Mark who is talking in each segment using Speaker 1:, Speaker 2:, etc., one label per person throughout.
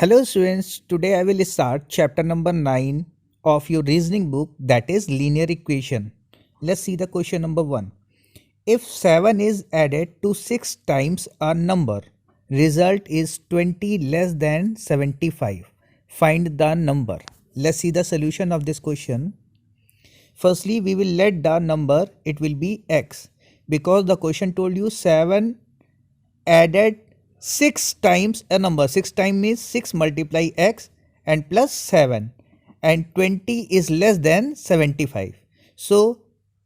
Speaker 1: Hello students, today I will start chapter number 9 of your reasoning book, that is linear equation. Let's see the question number 1. If 7 is added to 6 times a number, result is 20 less than 75. Find the number. Let's see the solution of this question. Firstly, we will let the number, it will be x, because the question told you 7 added 6 times a number. 6 times means 6 multiply x and plus 7, and 20 is less than 75. So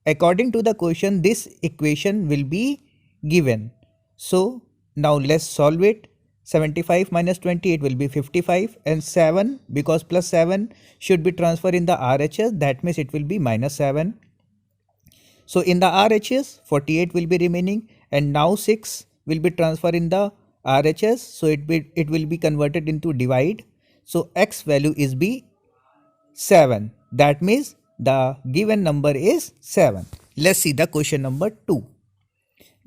Speaker 1: according to the question, this equation will be given. So now let's solve it. 75 minus 20, it will be 55, and 7, because plus 7 should be transferred in the RHS, that means it will be minus 7. So in the RHS 48 will be remaining, and now 6 will be transferred in the RHS, so it will be converted into divide. So x value is be 7. That means the given number is 7. Let's see the question number 2.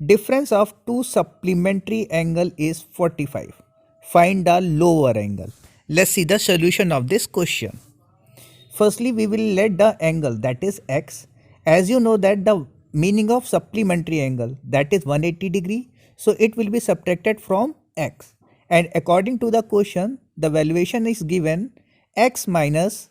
Speaker 1: Difference of two supplementary angle is 45. Find the lower angle. Let's see the solution of this question. Firstly, we will let the angle, that is x. As you know that the meaning of supplementary angle, that is 180 degree. So it will be subtracted from x. And according to the question, the valuation is given x minus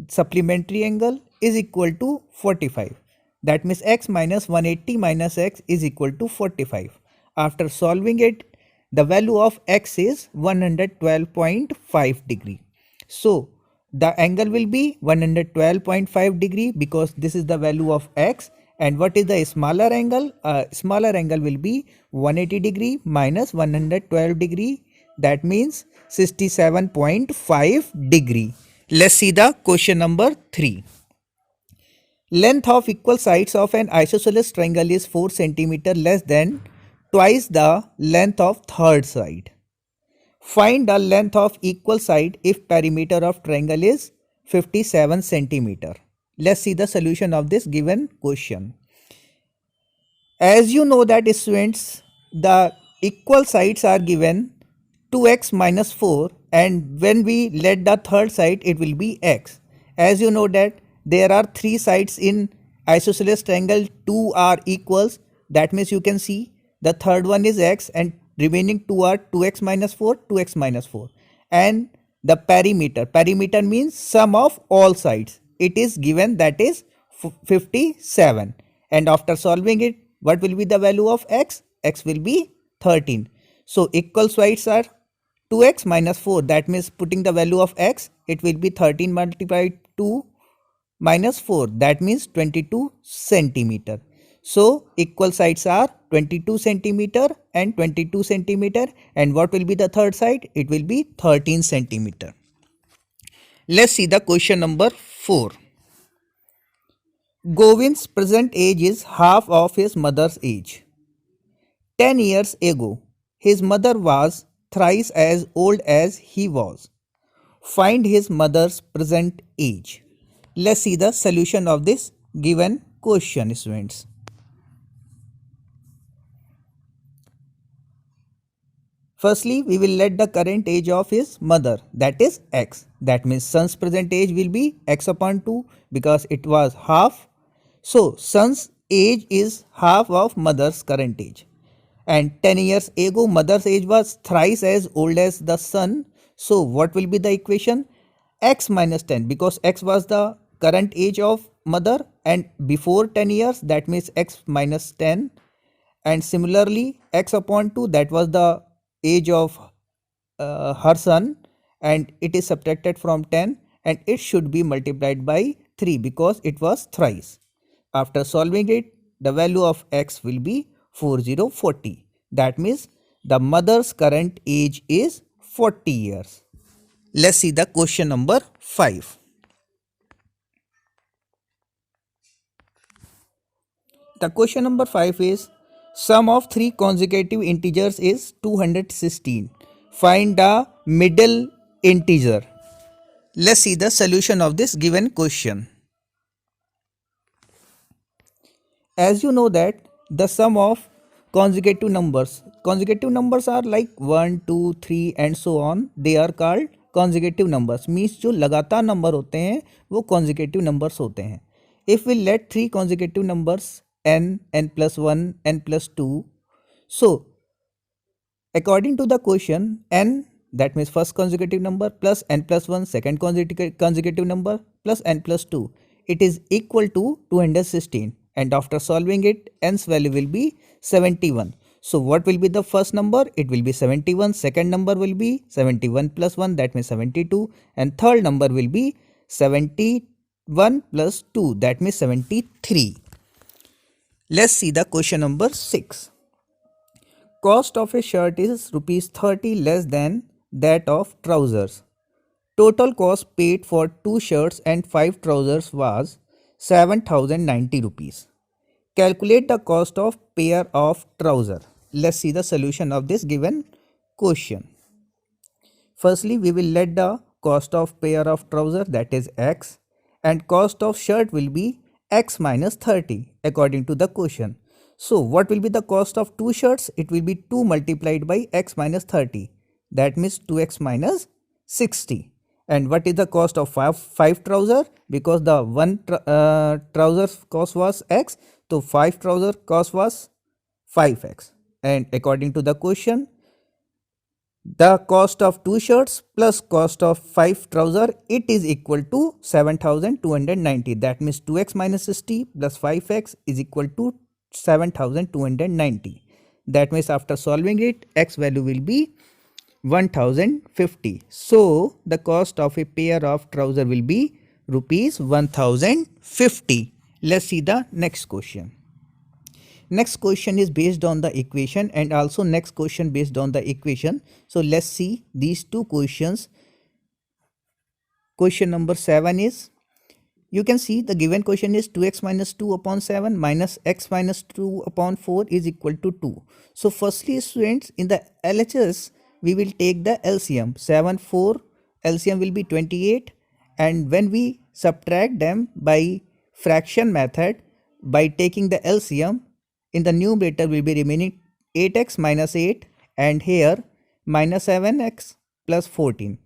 Speaker 1: supplementary angle is equal to 45. That means x minus 180 minus x is equal to 45. After solving it, the value of x is 112.5 degree. So the angle will be 112.5 degree, because this is the value of x. And what is the smaller angle? Smaller angle will be 180 degree minus 112 degree. That means 67.5 degree. Let's see the question number 3. Length of equal sides of an isosceles triangle is 4 cm less than twice the length of third side. Find the length of equal side if perimeter of triangle is 57 cm. Let's see the solution of this given question. As you know that students, the equal sides are given 2x minus 4, and when we let the third side, it will be x. As you know that there are 3 sides in isosceles triangle, 2 are equals. That means you can see the third one is x, and remaining 2 are 2x minus 4, 2x minus 4. And the perimeter means sum of all sides. It is given, that is 57. And after solving it, what will be the value of x? X will be 13. So equal sides are 2x minus 4. That means putting the value of x, it will be 13 multiplied 2 minus 4. That means 22 centimeter. So equal sides are 22 centimeter and 22 centimeter. And what will be the third side? It will be 13 centimeter. Let's see the question number 4. Govind's present age is half of his mother's age. 10 years ago, his mother was thrice as old as he was. Find his mother's present age. Let's see the solution of this given question, students. Firstly, we will let the current age of his mother, that is x. That means son's present age will be x upon 2, because it was half. So son's age is half of mother's current age. And 10 years ago, mother's age was thrice as old as the son. So what will be the equation? X minus 10, because x was the current age of mother, and before 10 years, that means x minus 10. And similarly, x upon 2, that was the age of her son, and it is subtracted from 10, and it should be multiplied by 3, because it was thrice. After solving it, the value of x will be 4040. That means the mother's current age is 40 years. Let's see the question number 5. The question number 5 is, sum of 3 consecutive integers is 216. Find the middle integer. Let's see the solution of this given question. As you know that the sum of consecutive numbers. Consecutive numbers are like 1, 2, 3 and so on. They are called consecutive numbers. Means जो लगातार number होते हैं वो consecutive numbers होते हैं. If we let three consecutive numbers n, n plus 1, n plus 2. So according to the question, n, that means first consecutive number, plus n plus 1 second consecutive number, plus n plus 2, it is equal to 216, and after solving it n's value will be 71. So what will be the first number? It will be 71. Second number will be 71 plus 1, that means 72, and third number will be 71 plus 2, that means 73. Let's see the question number 6. Cost of a shirt is rupees 30 less than that of trousers. Total cost paid for 2 shirts and 5 trousers was 7090 rupees. Calculate the cost of pair of trousers. Let's see the solution of this given question. Firstly, we will let the cost of pair of trousers, that is x, and cost of shirt will be x minus 30 according to the question. So what will be the cost of 2 shirts? It will be 2 multiplied by x minus 30. That means 2x minus 60. And what is the cost of 5 trouser? Because the one trouser cost was x, so 5 trouser cost was 5x. And according to the question, the cost of 2 shirts plus cost of 5 trouser, it is equal to 7290. That means 2x minus 60 plus 5x is equal to 7290. That means after solving it, x value will be 1050. So the cost of a pair of trouser will be rupees 1050. Let's see the next question. Next question is based on the equation, and also next question based on the equation. So let's see these two questions. Question number 7 is, you can see the given question is 2x minus 2 upon 7 minus x minus 2 upon 4 is equal to 2. So firstly students, in the LHS we will take the LCM. 7, 4, LCM will be 28, and when we subtract them by fraction method by taking the LCM, in the numerator will be remaining 8x minus 8, and here minus 7x plus 14.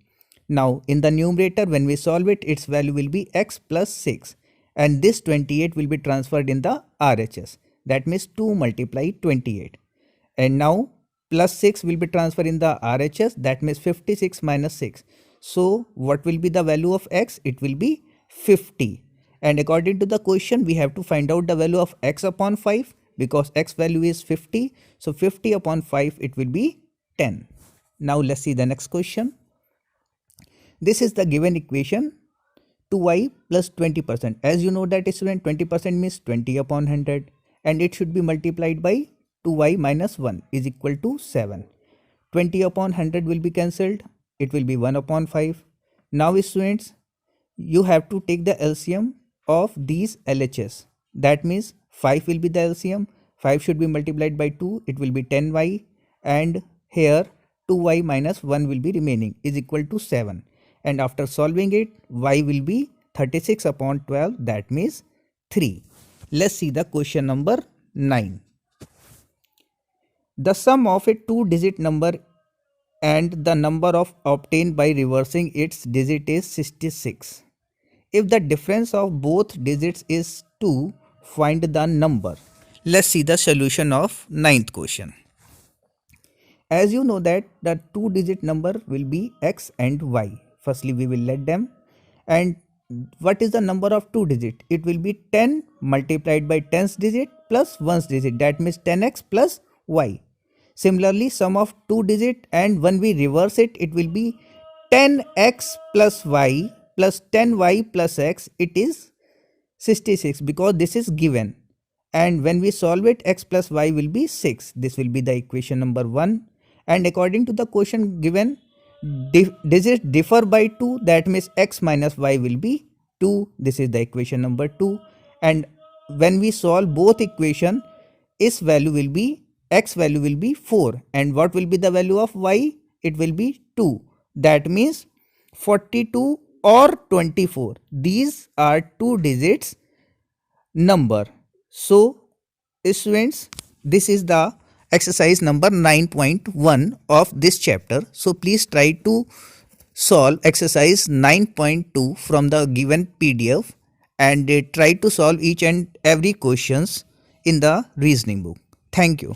Speaker 1: Now in the numerator when we solve it, its value will be x plus 6, and this 28 will be transferred in the RHS. That means 2 multiply 28, and now plus 6 will be transferred in the RHS. That means 56 minus 6. So what will be the value of x? It will be 50. And according to the question, we have to find out the value of x upon 5, because x value is 50. So 50 upon 5, it will be 10. Now let's see the next question. This is the given equation, 2y plus 20%. As you know that student, 20% means 20 upon 100, and it should be multiplied by 2y minus 1 is equal to 7. 20 upon 100 will be cancelled. It will be 1 upon 5. Now students, you have to take the LCM of these LHS. That means 5 will be the LCM. 5 should be multiplied by 2. It will be 10y, and here 2y minus 1 will be remaining is equal to 7. And after solving it, y will be 36 upon 12. That means 3. Let's see the question number 9. The sum of a 2-digit number and the number of obtained by reversing its digit is 66. If the difference of both digits is 2, find the number. Let's see the solution of 9th question. As you know that the 2-digit number will be x and y. Firstly, we will let them. And what is the number of 2 digit? It will be 10 multiplied by 10th digit plus 1st digit. That means 10x plus y. Similarly, sum of 2 digit, and when we reverse it, it will be 10x plus y plus 10y plus x. It is 66 because this is given. And when we solve it, x plus y will be 6. This will be the equation number 1. And according to the question given, digits differ by 2. That means x minus y will be 2. This is the equation number 2. And when we solve both equation, its value will be, x value will be 4. And what will be the value of y? It will be 2. That means 42 or 24. These are 2 digits number. So students, this is the exercise number 9.1 of this chapter. So please try to solve exercise 9.2 from the given PDF and try to solve each and every questions in the reasoning book. Thank you.